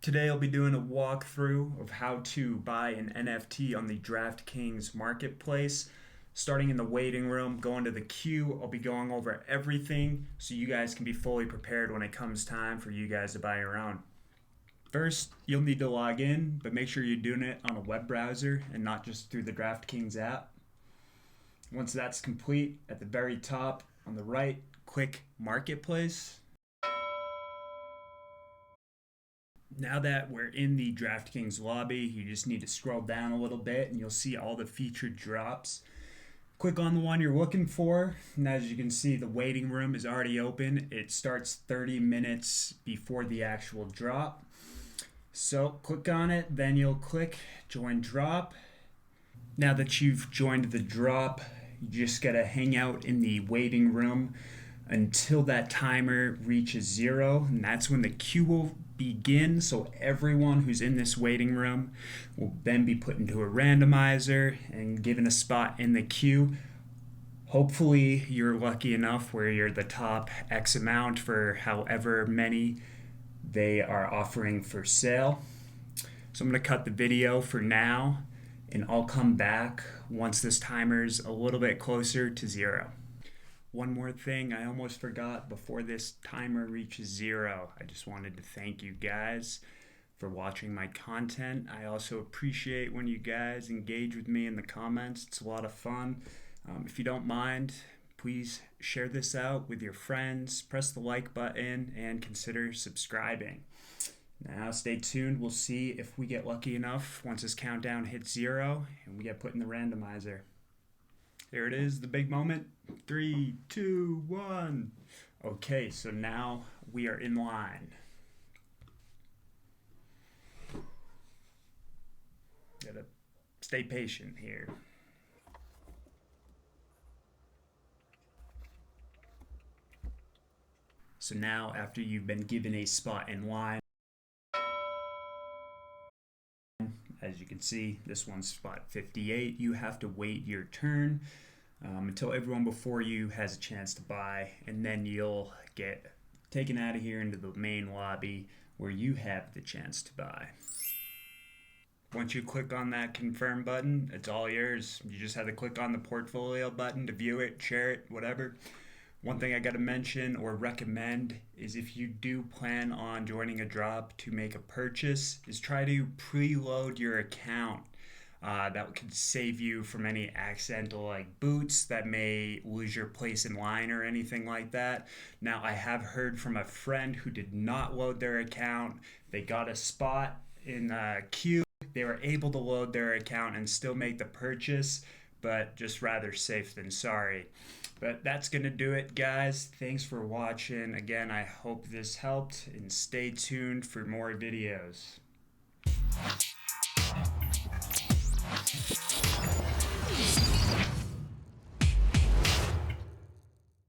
Today I'll be doing a walkthrough of how to buy an NFT on the DraftKings Marketplace. Starting in the waiting room, going to the queue, I'll be going over everything so you guys can be fully prepared when it comes time for you guys to buy your own. First, you'll need to log in, but make sure you're doing it on a web browser and not just through the DraftKings app. Once that's complete, at the very top on the right, click Marketplace. Now that we're in the DraftKings lobby, you just need to scroll down a little bit and you'll see all the featured drops. Click on the one you're looking for, and as you can see, the waiting room is already open. It starts 30 minutes before the actual drop. So click on it, then you'll click Join Drop. Now that you've joined the drop, you just gotta hang out in the waiting room until that timer reaches 0, and that's when the queue will begin. So everyone who's in this waiting room will then be put into a randomizer and given a spot in the queue. Hopefully you're lucky enough where you're the top X amount for however many they are offering for sale. So I'm going to cut the video for now, and I'll come back once this timer's a little bit closer to 0. One more thing I almost forgot before this timer reaches 0. I just wanted to thank you guys for watching my content. I also appreciate when you guys engage with me in the comments. It's a lot of fun. If you don't mind, please share this out with your friends, press the like button, and consider subscribing. Now stay tuned. We'll see if we get lucky enough once this countdown hits 0 and we get put in the randomizer. There it is, the big moment. 3, 2, 1. Okay, so now we are in line. Gotta stay patient here. So now, after you've been given a spot in line, as you can see, this one's spot 58. You have to wait your turn until everyone before you has a chance to buy, and then you'll get taken out of here into the main lobby where you have the chance to buy. Once you click on that confirm button, it's all yours. You just have to click on the portfolio button to view it, share it, whatever. One thing I gotta mention or recommend is if you do plan on joining a drop to make a purchase, is try to preload your account. That could save you from any accidental boots that may lose your place in line or anything like that. Now, I have heard from a friend who did not load their account. They got a spot in the queue. They were able to load their account and still make the purchase, but just rather safe than sorry. But that's going to do it, guys. Thanks for watching. Again, I hope this helped, and stay tuned for more videos.